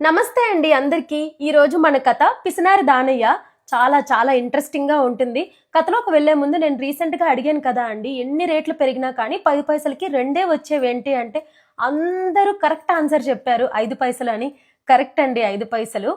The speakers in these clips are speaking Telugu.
నమస్తే అండి అందరికీ. ఈరోజు మన కథ పిసినారి దానయ్య. చాలా చాలా ఇంట్రెస్టింగ్గా ఉంటుంది. కథలోకి వెళ్లే ముందు నేను రీసెంట్గా అడిగాను కదా అండి, ఎన్ని రేట్లు పెరిగినా కానీ 10 పైసలకి రెండే వచ్చేవేంటి అంటే అందరూ కరెక్ట్ ఆన్సర్ చెప్పారు. 5 పైసలు అని. కరెక్ట్ అండి, 5 పైసలు.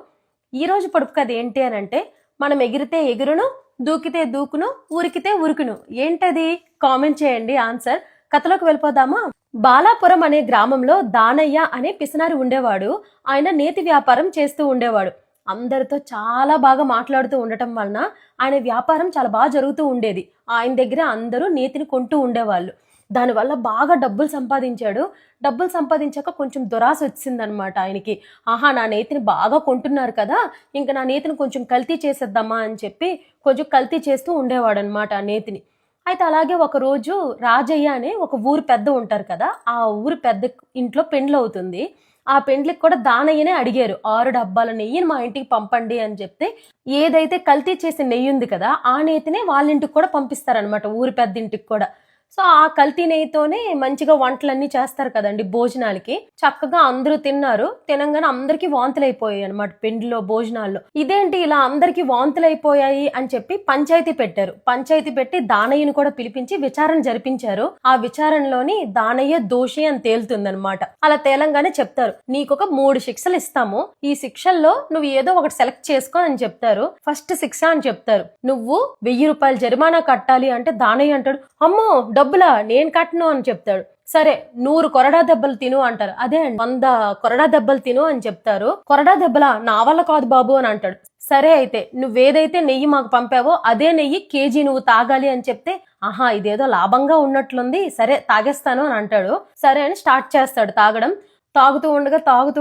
ఈరోజు పొడుపు కథ ఏంటి అని అంటే, మనం ఎగిరితే ఎగురును, దూకితే దూకును, ఉరికితే ఉరుకును. ఏంటది? కామెంట్ చేయండి ఆన్సర్. కథలోకి వెళ్ళిపోదామా? బాలాపురం అనే గ్రామంలో దానయ్య అనే పిసినారి ఉండేవాడు. ఆయన నేతి వ్యాపారం చేస్తూ ఉండేవాడు. అందరితో చాలా బాగా మాట్లాడుతూ ఉండటం వలన ఆయన వ్యాపారం చాలా బాగా జరుగుతూ ఉండేది. ఆయన దగ్గర అందరూ నేతిని కొంటూ ఉండేవాళ్ళు. దానివల్ల బాగా డబ్బులు సంపాదించాడు. డబ్బులు సంపాదించాక కొంచెం దురాశ వచ్చిందనమాట ఆయనకి. ఆహా, నా నేతిని బాగా కొంటున్నారు కదా, ఇంకా నా నేతిని కొంచెం కల్తీ చేసేద్దామా అని చెప్పి కొంచెం కల్తీ చేస్తూ ఉండేవాడు అనమాట ఆ నేతిని. అయితే అలాగే ఒకరోజు రాజయ్య అనే ఒక ఊరు పెద్ద ఉంటారు కదా, ఆ ఊరు పెద్ద ఇంట్లో పెండ్లు అవుతుంది. ఆ పెండ్లికి కూడా దానయ్యనే అడిగారు, 6 డబ్బాల నెయ్యిని మా ఇంటికి పంపండి అని చెప్తే, ఏదైతే కల్తీ చేసిన నెయ్యి ఉంది కదా ఆ నేతినే వాళ్ళ ఇంటికి కూడా పంపిస్తారనమాట, ఊరి పెద్ద ఇంటికి కూడా. సో ఆ కల్తీ నెయ్యితోనే మంచిగా వంటలన్నీ చేస్తారు కదండి భోజనాలకి. చక్కగా అందరూ తిన్నారు. తినంగానే అందరికీ వాంతులు అయిపోయాయి అనమాట పెండ్లిలో, భోజనాల్లో. ఇదేంటి ఇలా అందరికీ వాంతులు అయిపోయాయి అని చెప్పి పంచాయతీ పెట్టారు. పంచాయతీ పెట్టి దానయ్యను కూడా పిలిపించి విచారణ జరిపించారు. ఆ విచారణలోని దానయ్య దోషి అని తేలుతుందనమాట. అలా తేలంగానే చెప్తారు, నీకొక 3 శిక్షలు ఇస్తాము, ఈ శిక్షల్లో నువ్వు ఏదో ఒకటి సెలెక్ట్ చేసుకో అని చెప్తారు. ఫస్ట్ శిక్ష అని చెప్తారు, నువ్వు 1000 రూపాయలు జరిమానా కట్టాలి అంటే దానయ్య అంటాడు, అమ్మో డబ్బులా, నేను కట్టను అని చెప్తాడు. సరే 100 కొరడా దెబ్బలు తిను అంటారు. అదే 100 కొరడా దెబ్బలు తిను అని చెప్తారు. కొరడా దెబ్బలా, నా వల్ల కాదు బాబు అని అంటాడు. సరే అయితే నువ్వేదైతే నెయ్యి మాకు పంపావో అదే నెయ్యి కేజీ నువ్వు తాగాలి అని చెప్తే, ఆహా ఇదేదో లాభంగా ఉన్నట్లుంది, సరే తాగేస్తాను అని అంటాడు. సరే అని స్టార్ట్ చేస్తాడు తాగడం. తాగుతూ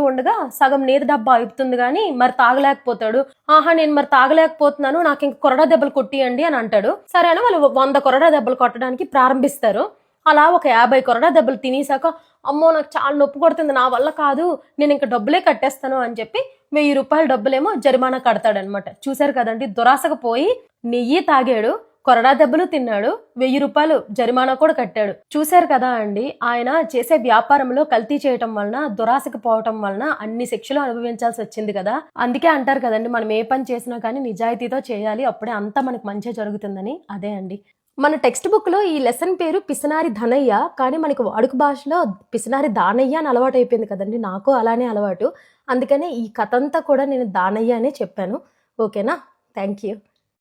ఉండగా సగం నీరు డబ్బా అయిపోతుంది కానీ మరి తాగలేకపోతాడు. ఆహా నేను మరి తాగలేకపోతున్నాను, నాకు ఇంక కొరడా దెబ్బలు కొట్టియండి అని అంటాడు. సరే అని వాళ్ళు 100 కొరడా దెబ్బలు కొట్టడానికి ప్రారంభిస్తారు. అలా ఒక 50 కొరడా దెబ్బలు తినేసాక, అమ్మో నాకు చాలా నొప్పి కొడుతుంది, నా వల్ల కాదు, నేను ఇంకా డబ్బులే కట్టేస్తాను అని చెప్పి 1000 రూపాయల డబ్బులేమో జరిమానా కడతాడనమాట. చూశారు కదండి, దురాశకు పోయి నెయ్యి తాగాడు, కొరడా దెబ్బలు తిన్నాడు, 1000 రూపాయలు జరిమానా కూడా కట్టాడు. చూశారు కదా అండి, ఆయన చేసే వ్యాపారంలో కల్తీ చేయటం వలన, దురాశకు పోవటం వలన అన్ని శిక్షలు అనుభవించాల్సి వచ్చింది కదా. అందుకే అంటారు కదండి, మనం ఏ పని చేసినా కానీ నిజాయితీతో చేయాలి, అప్పుడే అంతా మనకు మంచి జరుగుతుందని. అదే అండి మన టెక్స్ట్ బుక్ లో ఈ లెసన్ పేరు పిసినారి ధనయ్య, కానీ మనకి వాడుక భాషలో పిసినారి దానయ్య అని అలవాటు అయిపోయింది కదండి. నాకు అలానే అలవాటు. అందుకనే ఈ కథ అంతా కూడా నేను దానయ్య అనే చెప్పాను. ఓకేనా? Thank you.